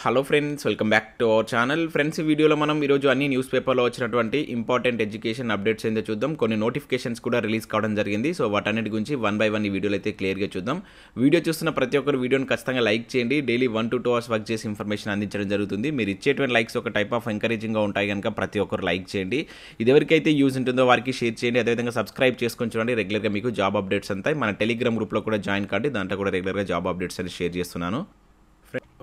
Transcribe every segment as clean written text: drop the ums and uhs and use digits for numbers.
Hello friends, welcome back to our channel. Friends, ఈ వీడియోలో మనం ఈరోజు అన్ని న్యూస్ పేపర్లో వచ్చినటువంటి ఇంపార్టెంట్ ఎడ్యుకేషన్ అప్డేట్స్ ఏందో చూద్దాం. కొన్ని నోటిఫికేషన్స్ కూడా రిలీజ్ కావడం జరిగింది. సో వాటన్నిటి గురించి వన్ బై వన్ ఈ వీడియోలో అయితే క్లియర్గా చూద్దాం. వీడియో చూస్తున్న ప్రతి ఒక్కరు వీడియోని ఖచ్చితంగా లైక్ చేయండి. డైలీ 1 to 2 hours వర్క్ చేసి ఇన్ఫర్మేషన్ అందించడం జరుగుతుంది. మీరు ఇచ్చేటువంటి లైక్స్ ఒక టైప్ ఆఫ్ ఎంకరేజింగ్గా ఉంటాయి కనుక ప్రతి ఒక్కరు లైక్ చేయండి. ఇది ఎవరికైతే యూజ్ ఉంటుందో వారికి షేర్ చేయండి. అదేవిధంగా సబ్స్క్రైబ్ చేసుకొని చూడండి. రెగ్యులర్గా మీకు జాబ్ అప్డేట్స్ అంతాయి. మన టెలిగ్రామ్ గ్రూప్లో కూడా జాయిన్ కాండి. దాంట్లో కూడా రెగ్యులర్గా జాబ్ అప్డేట్స్ అని షేర్ చేస్తున్నాను.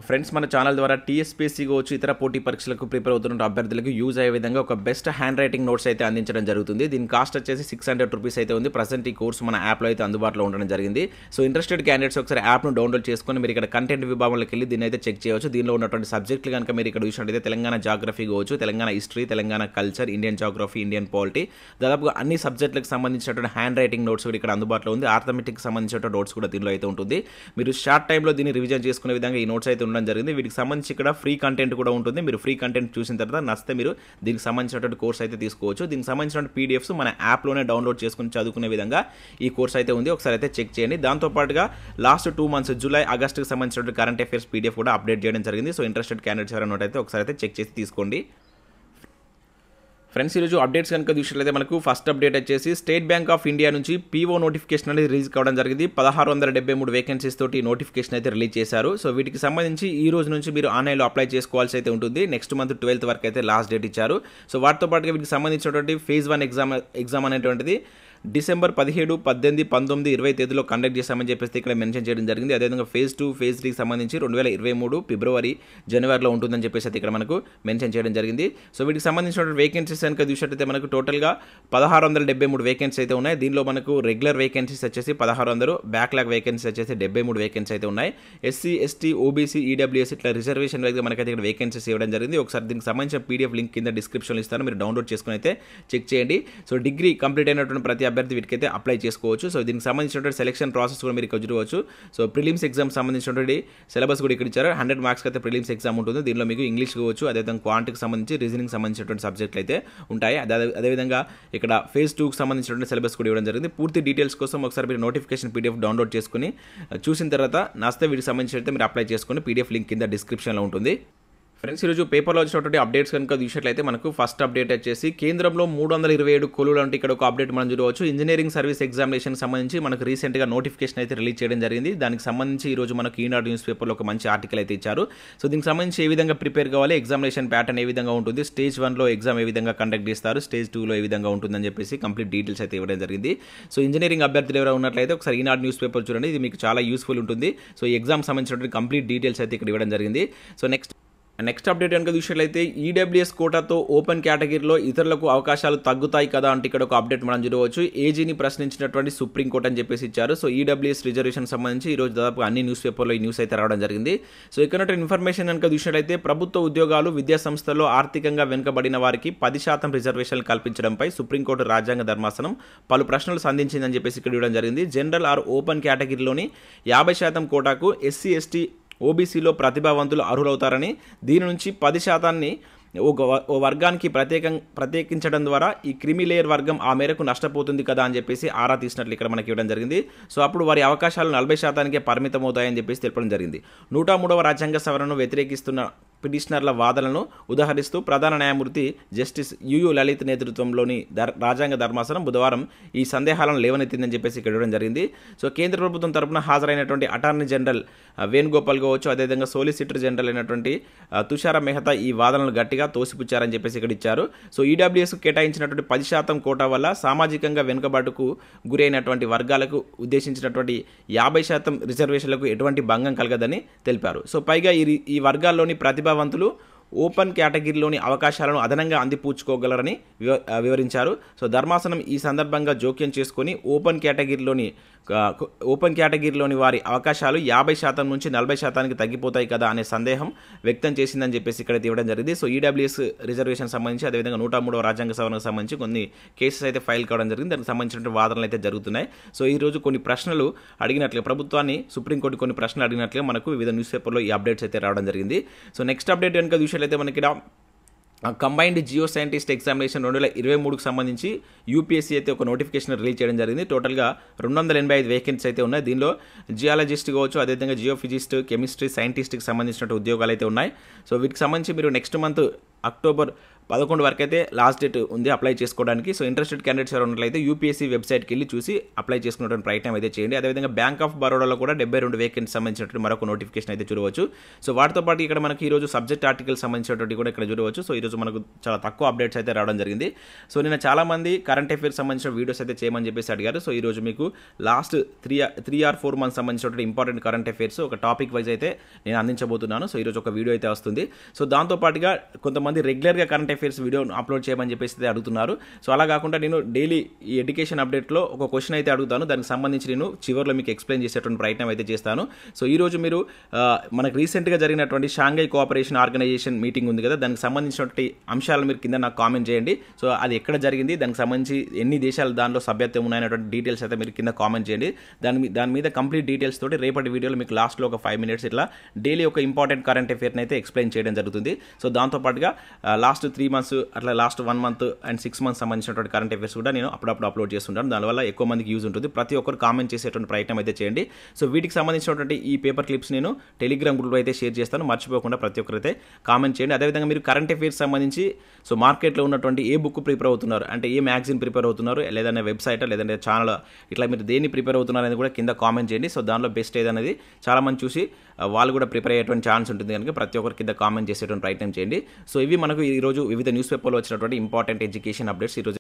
ఫ్రెండ్స్, మన ఛానల్ ద్వారా TSPSC కావచ్చు, ఇతర పోటీ పరీక్షలకు ప్రిపేర్ అవుతున్న అభ్యర్థులకు యూజ్ అయ్యే విధంగా ఒక బెస్ట్ హ్యాండ్ రైటింగ్ నోట్స్ అయితే అందించడం జరుగుతుంది. దీని కాస్ట్ వచ్చేసి 600 రూపీస్ అయితే ఉంది. ప్రజెంట్ ఈ కోర్సు మన యాప్లో అయితే అందుబాటులో ఉండడం జరిగింది. సో ఇంట్రెస్టెడ్ క్యాండిడేట్స్ ఒకసారి యాప్ను డౌన్లోడ్ చేసుకొని మీరు ఇక్కడ కంటెంట్ విభాగంలోకి వెళ్ళి దీన్ని అయితే చెక్ చేయవచ్చు. దీనిలో ఉన్నటువంటి సబ్జెక్టులు కనుక మీరు ఇక్కడ చూసినట్లయితే తెలంగాణ జాగ్రఫీ కావచ్చు, Telangana history, Telangana culture, Indian geography, Indian polity, దాదాపుగా అన్ని సబ్జెక్టులకు సంబంధించినటువంటి హ్యాండ్ రైటింగ్ నోట్స్ కూడా ఇక్కడ అందుబాటులో ఉంది. ఆర్థమెటిక్కి సంబంధించిన నోట్స్ కూడా దీనిలో అయితే ఉంటుంది. మీరు షార్ట్ టైంలో దీన్ని రివిజన్ చేసుకునే విధంగా ఈ నోట్స్ అయితే ఉండడం జరిగింది. వీటికి సంబంధించి ఇక్కడ ఫ్రీ కంటెంట్ కూడా ఉంటుంది. మీరు ఫ్రీ కంటెంట్ చూసిన తర్వాత నచ్చితే మీరు దీనికి సంబంధించినటువంటి కోర్స్ అయితే తీసుకోవచ్చు. దీనికి సంబంధించిన పీడిఎఫ్స్ మన యాప్లోనే డౌన్లోడ్ చేసుకుని చదువుకునే విధంగా ఈ కోర్స్ అయితే ఉంది. ఒకసారి అయితే చెక్ చేయండి. దాంతోపాటుగా లాస్ట్ 2 months జూలై, ఆగస్టుకి సంబంధించిన కరెంట్ అఫైర్స్ పీడిఎఫ్ కూడా అప్డేట్ చేయడం జరిగింది. సో ఇంట్రెస్టెడ్ క్యాండిడేట్స్ ఎవరైనా అయితే ఒకసారి అయితే చెక్ చేసి తీసుకోండి. ఫ్రెండ్స్, ఈరోజు అప్డేట్స్ కనుక చూసినట్లయితే మనకు ఫస్ట్ అప్డేట్ వచ్చేసి స్టేట్ బ్యాంక్ ఆఫ్ ఇండియా నుంచి PO నోటిఫికేషన్ అనేది రిలీజ్ కావడం జరిగింది. 1673 వేకెన్సీస్ తోటి నోటిఫికేషన్ అయితే రిలీజ్ చేశారు. సో వీటికి సంబంధించి ఈ రోజు నుంచి మీరు ఆన్లైన్లో అప్లై చేసుకోవాల్సి అయితే ఉంటుంది. నెక్స్ట్ మంత్ 12th వరకు అయితే లాస్ట్ డేట్ ఇచ్చారు. సో వాటితో పాటుగా వీటికి సంబంధించినటువంటి ఫేజ్ 1 ఎగ్జామ్ అనేటువంటిది డిసెంబర్ 17, 18, 19, 20 తేదీలో కండక్ట్ చేస్తామని చెప్పేసి ఇక్కడ మెన్షన్ చేయడం జరిగింది. అదేవిధంగా ఫేజ్ 2, ఫేజ్ 3కి సంబంధించి 2023 ఫిబ్రవరి, జనవరిలో ఉంటుందని చెప్పేసి అయితే ఇక్కడ మనకు మెన్షన్ చేయడం జరిగింది. సో వీటికి సంబంధించిన వేకెన్సీస్ కనుక చూసినట్లయితే మనకు టోటల్గా 1673 వేకెన్సీస్ అయితే ఉన్నాయి. దీనిలో మనకు రెగ్యులర్ వేకెన్సీస్ వచ్చేసి 1600, బ్యాక్లాగ్ వేకెన్సీస్ వచ్చేసి 73 వేకెన్సీ అయితే ఉన్నాయి. SC, ST, OBC, EWS ఇట్లా రిజర్వేషన్ వైజ్గా మనకైతే ఇక్కడ వేకెన్సీస్ ఇవ్వడం జరిగింది. ఒకసారి దీనికి సంబంధించిన PDF లింక్ కింద డిస్క్రిప్షన్లో ఇస్తాను, మీరు డౌన్లోడ్ చేసుకుని అయితే చెక్ చేయండి. సో డిగ్రీ కంప్లీట్ అయినటువంటి ప్రతి అభ్యర్థి వీటికైతే అప్లై చేసుకోవచ్చు. సో దీనికి సంబంధించినటువంటి సెలక్షన్ ప్రాసెస్ కూడా మీరు ఇక్కడ చూడవచ్చు. సో ప్రిలిమ్స్ ఎగ్జామ్ సంబంధించినటువంటి సిలబస్ కూడా ఇక్కడ ఇచ్చారు. 100 మార్క్స్ అయితే ప్రిలిమ్స్ ఎగ్జామ్ ఉంటుంది. దీనిలో మీకు ఇంగ్లీష్ కావచ్చు, అదేవిధంగా క్వాంటికి సంబంధించి, రీజనింగ్ సంబంధించినటువంటి సబ్జెక్టులు అయితే ఉంటాయి. అదేవిధంగా ఇక్కడ ఫేజ్ 2కి సంబంధించినటువంటి సిలబస్ కూడా ఇవ్వడం జరిగింది. పూర్తి డీటెయిల్స్ కోసం ఒకసారి మీరు నోటిఫికేషన్ PDF డౌన్లోడ్ చేసుకుని చూసిన తర్వాత నచ్చితే వీటికి సంబంధించి మీరు అప్లై చేసుకుని PDF లింక్ కింద డిస్క్రిప్షన్లో ఉంటుంది. ఫ్రెండ్స్, ఈరోజు పేపర్లో వచ్చినటువంటి అప్డేట్స్ కనుక చూసినట్లయితే మనకు ఫస్ట్ అప్డేట్ వచ్చేసి కేంద్రంలో 327 కొలువులు అంటే ఇక్కడ ఒక అప్డేట్ మనం చూడవచ్చు. ఇంజనీరింగ్ సర్వీస్ ఎగ్జామినేషన్ సంబంధించి మనకు రీసెంట్గా నోటిఫికేషన్ అయితే రిలీజ్ చేయడం జరిగింది. దానికి సంబంధించి ఈరోజు మనకు ఈనాడు న్యూస్ పేపర్లో ఒక మంచి ఆర్టికల్ అయితే ఇచ్చారు. సో దీనికి సంబంధించి ఏ విధంగా ప్రిపేర్ కావాలి, ఎగ్జామినేషన్ ప్యాటర్న్ ఏ విధంగా ఉంటుంది, స్టేజ్ 1లో ఎగ్జామ్ ఏ విధంగా కండక్ట్ చేస్తారు, స్టేజ్ 2లో ఏ విధంగా ఉంటుందని చెప్పేసి కంప్లీట్ డీటెయిల్స్ అయితే ఇవ్వడం జరిగింది. సో ఇంజనీరింగ్ అభ్యర్థులు ఎవరైనా ఉన్నట్లయితే ఒకసారి ఈనాడు న్యూస్ పేపర్ చూడండి, ఇది మీకు చాలా యూస్ఫుల్ ఉంటుంది. సో ఈ ఎగ్జామ్ సంబంధించినటువంటి కంప్లీట్ డీటెయిల్స్ అయితే ఇక్కడ ఇవ్వడం జరిగింది. సో నెక్స్ట్ అప్డేట్ కనుక చూసినట్లయితే EWS కోటాతో ఓపెన్ కేటగిరీలో ఇతరులకు అవకాశాలు తగ్గుతాయి కదా అంటే ఇక్కడ ఒక అప్డేట్ మనం చూడవచ్చు. ఏజీని ప్రశ్నించినటువంటి సుప్రీంకోర్టు అని చెప్పేసి ఇచ్చారు. సో EWS రిజర్వేషన్ సంబంధించి ఈరోజు దాదాపు అన్ని న్యూస్ పేపర్లో ఈ న్యూస్ అయితే రావడం జరిగింది. సో ఇక్కడ ఇన్ఫర్మేషన్ కనుక చూసినట్లయితే ప్రభుత్వ ఉద్యోగాలు, విద్యా సంస్థల్లో ఆర్థికంగా వెనుకబడిన వారికి 10% రిజర్వేషన్లు కల్పించడంపై సుప్రీంకోర్టు రాజ్యాంగ ధర్మాసనం పలు ప్రశ్నలు సంధించిందని చెప్పేసి ఇక్కడ ఇవ్వడం జరిగింది. జనరల్ ఆర్ ఓపెన్ కేటగిరీలోని 50% కోటాకు SC, ST, OBCలో ప్రతిభావంతులు అర్హులవుతారని, దీని నుంచి 10% ఓ వర్గానికి ప్రత్యేకించడం ద్వారా ఈ క్రిమిలేయర్ వర్గం ఆ మేరకు నష్టపోతుంది కదా అని చెప్పేసి ఆరా తీసినట్లు ఇక్కడ మనకి ఇవ్వడం జరిగింది. సో అప్పుడు వారి అవకాశాలు 40%కే పరిమితం అవుతాయని చెప్పేసి తెలపడం జరిగింది. 103వ రాజ్యాంగ సవరణను వ్యతిరేకిస్తున్న పిటిషనర్ల వాదనలను ఉదాహరిస్తూ ప్రధాన న్యాయమూర్తి జస్టిస్ UU లలిత్ నేతృత్వంలోని రాజ్యాంగ ధర్మాసనం బుధవారం ఈ సందేహాలను లేవనెత్తిందని చెప్పేసి ఇక్కడ ఇవ్వడం జరిగింది. సో కేంద్ర ప్రభుత్వం తరపున హాజరైనటువంటి అటార్నీ జనరల్ వేణుగోపాల్ కావచ్చు, అదేవిధంగా సోలిసిటర్ జనరల్ అయినటువంటి తుషార మెహతా ఈ వాదనలు గట్టిగా తోసిపుచ్చారని చెప్పేసి ఇక్కడ ఇచ్చారు. సో EWS కేటాయించినటువంటి 10% కోటా వల్ల సామాజికంగా వెనుకబాటుకు గురైనటువంటి వర్గాలకు ఉద్దేశించినటువంటి 50% రిజర్వేషన్లకు ఎటువంటి భంగం కలగదని తెలిపారు. సో పైగా ఈ వర్గాల్లోని ప్రతిభావంతులు ఓపెన్ కేటగిరీలోని అవకాశాలను అదనంగా అందిపుచ్చుకోగలరని వివరించారు. సో ధర్మాసనం ఈ సందర్భంగా జోక్యం చేసుకొని ఓపెన్ కేటగిరీలోని వారి అవకాశాలు 50% నుంచి 40%కి తగ్గిపోతాయి కదా అనే సందేహం వ్యక్తం చేసిందని చెప్పేసి ఇక్కడ ఇవ్వడం జరిగింది. సో EWS రిజర్వేషన్ సంబంధించి, అదేవిధంగా 103వ రాజ్యాంగ సవరణకు సంబంధించి కొన్ని కేసెస్ అయితే ఫైల్ కావడం జరిగింది. దానికి సంబంధించిన వాదనలు అయితే జరుగుతున్నాయి. సో ఈరోజు కొన్ని ప్రశ్నలు అడిగినట్లుగా ప్రభుత్వాన్ని సుప్రీంకోర్టు కొన్ని ప్రశ్నలు అడిగినట్లుగా మనకు వివిధ న్యూస్ పేపర్లో ఈ అప్డేట్స్ అయితే రావడం జరిగింది. సో నెక్స్ట్ అప్డేట్ కనుక చూసినట్లయితే మనకి కంబైన్డ్ జియో సైంటిస్ట్ ఎగ్జామినేషన్ 2023కి సంబంధించి యూపీఎస్సీ అయితే ఒక నోటిఫికేషన్ రిలీజ్ చేయడం జరిగింది. టోటల్గా 285 వేకెన్సీస్ అయితే ఉన్నాయి. దీనిలో జియాలజిస్ట్ కావచ్చు, అదేవిధంగా జియోఫిజిస్ట్, కెమిస్ట్రీ, సైంటిస్ట్కి సంబంధించిన ఉద్యోగాలు అయితే ఉన్నాయి. సో వీటికి సంబంధించి మీరు నెక్స్ట్ మంత్ అక్టోబర్ 11 వరకు అయితే లాస్ట్ డేట్ ఉంది అప్లై చేసుకోవడానికి. సో ఇంట్రెస్టెడ్ క్యాండిడేట్స్ ఎవరు ఉన్నట్లయితే యూపీఎస్సీ వెబ్సైట్కి వెళ్ళి చూసి అప్లై చేసుకునేటువంటి ప్రయత్నం అయితే చేయండి. అదేవిధంగా బ్యాంక్ ఆఫ్ బరోడాలో కూడా 72 వేకెన్సీ సంబంధించినటువంటి మరొక నోటిఫికేషన్ అయితే చూడవచ్చు. సో వాటితో పాటు ఇక్కడ మనకి ఈరోజు సబ్జెక్ట్ ఆర్టికల్ సంబంధించినటువంటి కూడా ఇక్కడ చూడవచ్చు. సో ఈరోజు మనకు చాలా తక్కువ అప్డేట్స్ అయితే రావడం జరిగింది. సో నిన్న చాలామంది కరెంట్ అఫైర్స్ సంబంధించిన వీడియోస్ అయితే చేయమని చెప్పేసి అడిగారు. సో ఈరోజు మీకు లాస్ట్ 3 or 4 మంత్స్ సంబంధించినటువంటి ఇంపార్టెంట్ కరెంట్ అఫైర్స్ ఒక టాపిక్ వైజ్ అయితే నేను అందించబోతున్నాను. సో ఈరోజు ఒక వీడియో అయితే వస్తుంది. సో దాంతోపాటుగా కొంతమంది రెగ్యులర్గా కరెంట్ అఫైర్స్ వీడియో అప్లోడ్ చేయమని చెప్పేసి అయితే అడుగుతున్నారు. సో అలా కాకుండా నేను డైలీ ఈ ఎడ్యుకేషన్ అప్డేట్లో ఒక క్వశ్చన్ అయితే అడుగుతాను. దానికి సంబంధించి నేను చివరిలో మీకు ఎక్స్ప్లెయిన్ చేసేటువంటి ప్రయత్నం అయితే చేస్తాను. సో ఈరోజు మీరు మనకు రీసెంట్గా జరిగినటువంటి షాంఘై కోఆపరేషన్ ఆర్గనైజేషన్ మీటింగ్ ఉంది కదా, దానికి సంబంధించినటువంటి అంశాలు మీరు కింద నాకు కామెంట్ చేయండి. సో అది ఎక్కడ జరిగింది, దానికి సంబంధించి ఎన్ని దేశాలు దానిలో సభ్యత్వం ఉన్నాయనేటువంటి డీటెయిల్స్ అయితే మీరు కింద కామెంట్ చేయండి. దాని మీద కంప్లీట్ డీటెయిల్స్ తోటి రేపటి వీడియోలో మీకు లాస్ట్లో ఒక 5 minutes ఇట్లా డైలీ ఒక ఇంపార్టెంట్ కరెంట్ అఫైర్ని అయితే ఎక్స్ప్లెయిన్ చేయడం జరుగుతుంది. సో దాంతోపాటుగా లాస్ట్ 3 months అట్లా లాస్ట్ 1 month అండ్ 6 months సంబంధించినటువంటి కరెంట్ అఫైర్స్ కూడా నేను అప్పుడప్పుడు అప్లోడ్ చేస్తుంటాను. దానివల్ల ఎక్కువ మందికి యూజ్ ఉంటుంది. ప్రతి ఒక్కరు కామెంట్ చేసేటువంటి ప్రయత్నం అయితే చేయండి. సో వీటికి సంబంధించినటువంటి ఈ పేపర్ క్లిప్స్ నేను టెలిగ్రామ్ గ్రూప్లో అయితే షేర్ చేస్తాను. మర్చిపోకుండా ప్రతి ఒక్కరైతే కామెంట్ చేయండి. అదేవిధంగా మీరు కరెంట్ అఫైర్స్ సంబంధించి సో మార్కెట్లో ఉన్నటువంటి ఏ బుక్ ప్రిపేర్ అవుతున్నారు, అంటే ఏ మ్యాగజైన్ ప్రిపేర్ అవుతున్నారు, లేదంటే వెబ్సైట్, లేదంటే ఛానల్, ఇట్లా మీరు దేన్ని ప్రిపేర్ అవుతున్నారు అనేది కూడా కింద కామెంట్ చేయండి. సో దానిలో బెస్ట్ ఏదనేది చాలా మంది చూసి వాళ్ళు కూడా ప్రిపేర్ అయ్యేటువంటి ఛాన్స్ ఉంటుంది కనుక ప్రతి ఒక్కరి కింద కామెంట్ చేసేటువంటి ప్రయత్నం చేయండి. సో ఇవి మనకు ఈరోజు వివిధ న్యూస్ పేపర్లో వచ్చినటువంటి ఇంపార్టెంట్ ఎడ్యుకేషన్ అప్డేట్స్ ఈరోజు